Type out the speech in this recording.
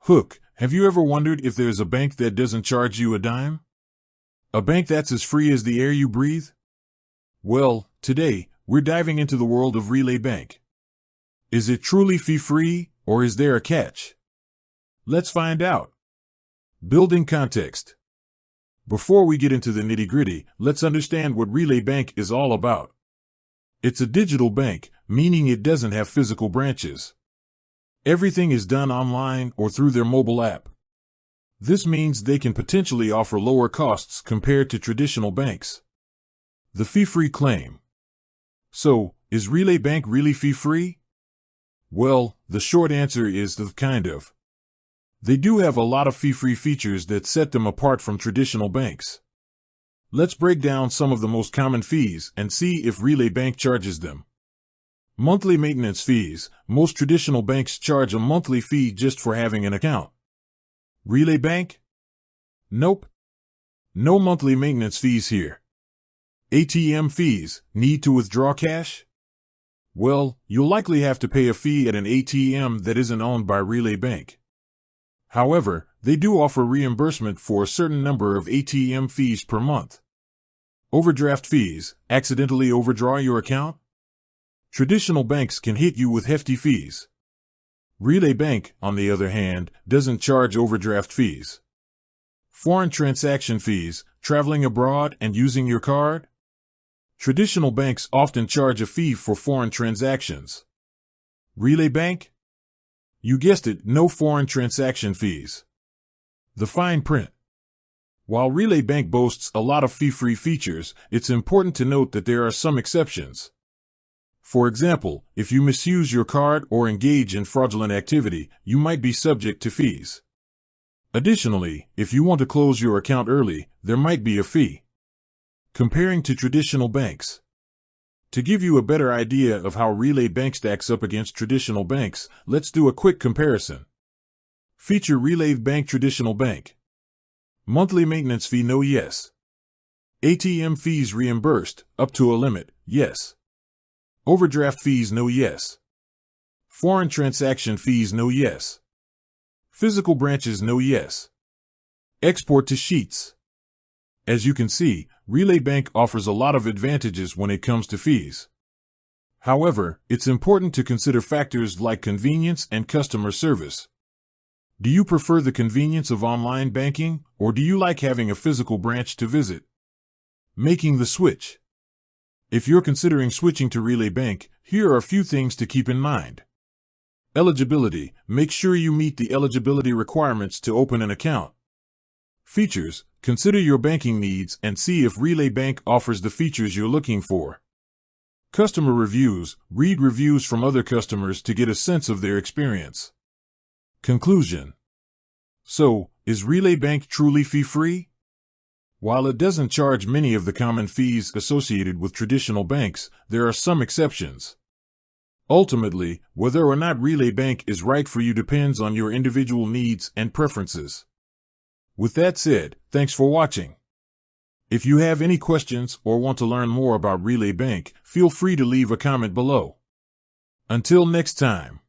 Hook, have you ever wondered if there's a bank that doesn't charge you a dime? A bank that's as free as the air you breathe? Well, today, we're diving into the world of Relay Bank. Is it truly fee-free, or is there a catch? Let's find out. Building context. Before we get into the nitty-gritty, let's understand what Relay Bank is all about. It's a digital bank, meaning it doesn't have physical branches. Everything is done online or through their mobile app. This means they can potentially offer lower costs compared to traditional banks. The fee-free claim. So, is Relay Bank really fee-free? Well, the short answer is kind of. They do have a lot of fee-free features that set them apart from traditional banks. Let's break down some of the most common fees and see if Relay Bank charges them. Monthly maintenance fees. Most traditional banks charge a monthly fee just for having an account. Relay Bank? Nope. No monthly maintenance fees here. ATM fees. Need to withdraw cash? Well, you'll likely have to pay a fee at an ATM that isn't owned by Relay Bank. However, they do offer reimbursement for a certain number of ATM fees per month. Overdraft fees. Accidentally overdraw your account? Traditional banks can hit you with hefty fees. Relay Bank, on the other hand, doesn't charge overdraft fees. Foreign transaction fees. Traveling abroad and using your card? Traditional banks often charge a fee for foreign transactions. Relay Bank? You guessed it, no foreign transaction fees. The fine print. While Relay Bank boasts a lot of fee-free features, it's important to note that there are some exceptions. For example, if you misuse your card or engage in fraudulent activity, you might be subject to fees. Additionally, if you want to close your account early, there might be a fee. Comparing to traditional banks. To give you a better idea of how Relay Bank stacks up against traditional banks, let's do a quick comparison. Feature Relay Bank. Traditional bank. Monthly maintenance fee, no, yes. ATM fees reimbursed, up to a limit, yes. Overdraft fees, no, yes. Foreign transaction fees, no, yes. Physical branches, no, yes. Export to sheets. As you can see, Relay Bank offers a lot of advantages when it comes to fees. However, it's important to consider factors like convenience and customer service. Do you prefer the convenience of online banking, or do you like having a physical branch to visit? Making the switch. If you're considering switching to Relay Bank, here are a few things to keep in mind. Eligibility. Make sure you meet the eligibility requirements to open an account. Features. Consider your banking needs and see if Relay Bank offers the features you're looking for. Customer reviews. Read reviews from other customers to get a sense of their experience. Conclusion. So, is Relay Bank truly fee-free? While it doesn't charge many of the common fees associated with traditional banks, there are some exceptions. Ultimately, whether or not Relay Bank is right for you depends on your individual needs and preferences. With that said, thanks for watching. If you have any questions or want to learn more about Relay Bank, feel free to leave a comment below. Until next time.